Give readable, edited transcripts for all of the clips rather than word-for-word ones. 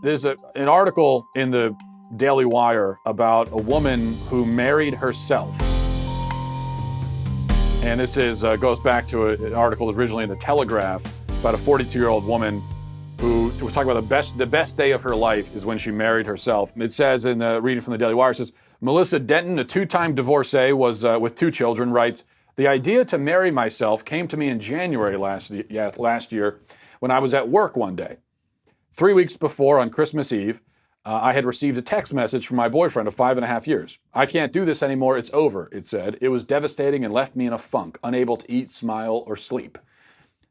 There's an article in the Daily Wire about a woman who married herself. And this goes back to an article originally in the Telegraph about a 42-year-old woman who was talking about the best day of her life is when she married herself. It says in the reading from the Daily Wire, it says, Melissa Denton, a two-time divorcee was with two children, writes, the idea to marry myself came to me in January last year when I was at work one day. 3 weeks before, on Christmas Eve, I had received a text message from my boyfriend of 5.5 years. I can't do this anymore. It's over, it said. It was devastating and left me in a funk, unable to eat, smile, or sleep.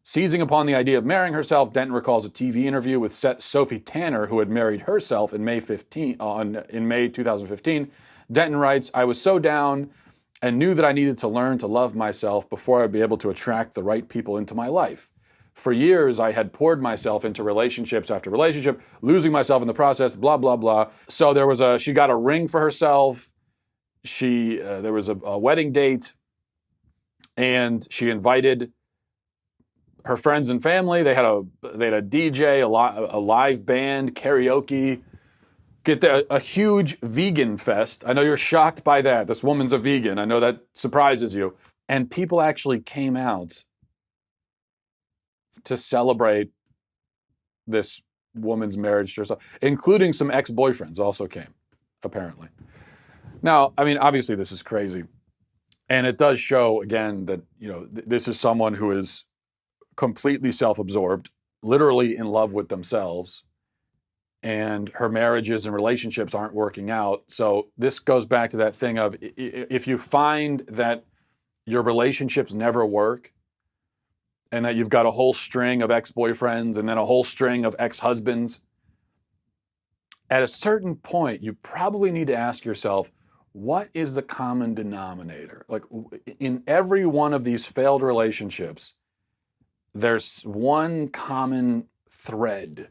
Seizing upon the idea of marrying herself, Denton recalls a TV interview with Sophie Tanner, who had married herself in May 2015. Denton writes, I was so down and knew that I needed to learn to love myself before I'd be able to attract the right people into my life. For years, I had poured myself into relationships after relationship, losing myself in the process, blah, blah, blah. So she got a ring for herself. There was a wedding date, and she invited her friends and family. They had a DJ, a live band, karaoke. A huge vegan fest. I know you're shocked by that. This woman's a vegan. I know that surprises you. And people actually came out to celebrate this woman's marriage to herself, including some ex-boyfriends also came, apparently. Now, I mean, obviously this is crazy. And it does show, again, that, this is someone who is completely self-absorbed, literally in love with themselves, and her marriages and relationships aren't working out. So this goes back to that thing of, if you find that your relationships never work, and that you've got a whole string of ex-boyfriends and then a whole string of ex-husbands, at a certain point, you probably need to ask yourself, what is the common denominator? Like, in every one of these failed relationships, there's one common thread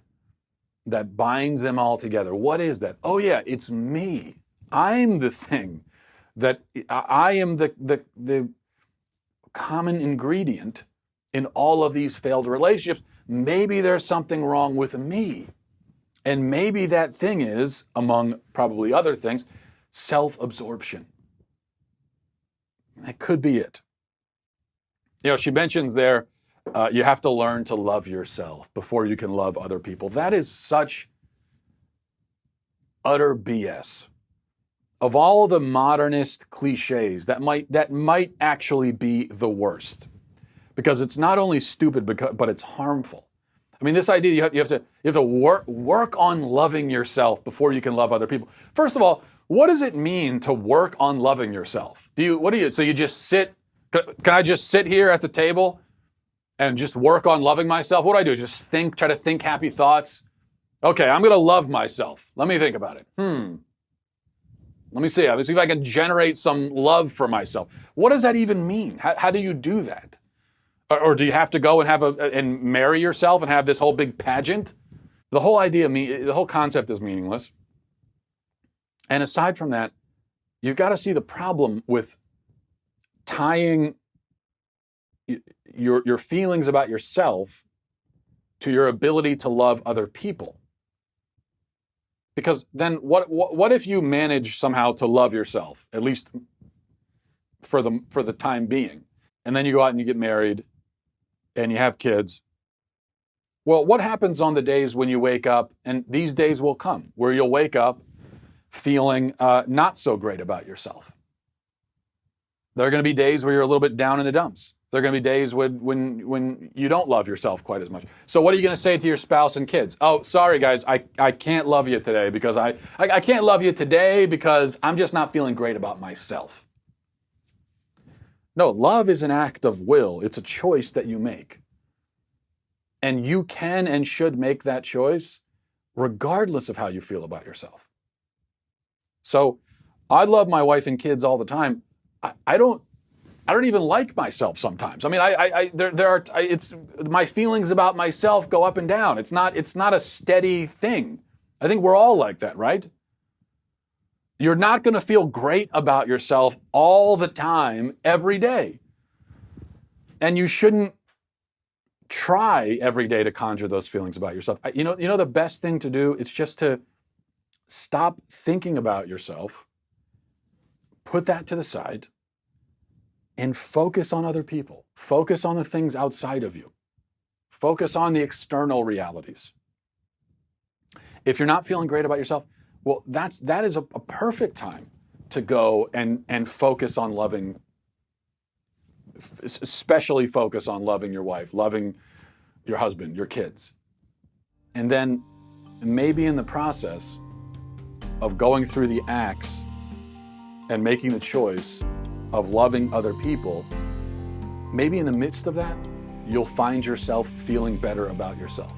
that binds them all together. What is that? Oh yeah, it's me. I'm the thing that I am the common ingredient in all of these failed relationships. Maybe there's something wrong with me. And maybe that thing is, among probably other things, self-absorption. That could be it. She mentions there, you have to learn to love yourself before you can love other people. That is such utter BS. Of all the modernist cliches, that might actually be the worst. Because it's not only stupid, but it's harmful. I mean, this idea you have to work on loving yourself before you can love other people. First of all, what does it mean to work on loving yourself? So you just sit? Can I just sit here at the table and just work on loving myself? What do I do? Just try to think happy thoughts? Okay, I'm going to love myself. Let me think about it. Let me see. Let me see if I can generate some love for myself. What does that even mean? How do you do that? Or do you have to go and marry yourself and have this whole big pageant? The whole concept is meaningless. And aside from that, you've got to see the problem with tying your feelings about yourself to your ability to love other people. Because then what if you manage somehow to love yourself, at least for the time being, and then you go out and you get married and you have kids? Well, what happens on the days when you wake up, and these days will come, where you'll wake up feeling not so great about yourself? There are going to be days where you're a little bit down in the dumps. There are going to be days when you don't love yourself quite as much. So what are you going to say to your spouse and kids? Oh, sorry guys, I can't love you today because I can't love you today because I'm just not feeling great about myself. No, love is an act of will. It's a choice that you make. And you can and should make that choice regardless of how you feel about yourself. So I love my wife and kids all the time. I don't even like myself sometimes. I mean, it's my feelings about myself go up and down. It's not a steady thing. I think we're all like that, right? You're not going to feel great about yourself all the time, every day. And you shouldn't try every day to conjure those feelings about yourself. You know the best thing to do is just to stop thinking about yourself, put that to the side, and focus on other people. Focus on the things outside of you. Focus on the external realities. If you're not feeling great about yourself, well, that is a perfect time to go and focus on loving, especially focus on loving your wife, loving your husband, your kids. And then maybe in the process of going through the acts and making the choice of loving other people, maybe in the midst of that, you'll find yourself feeling better about yourself.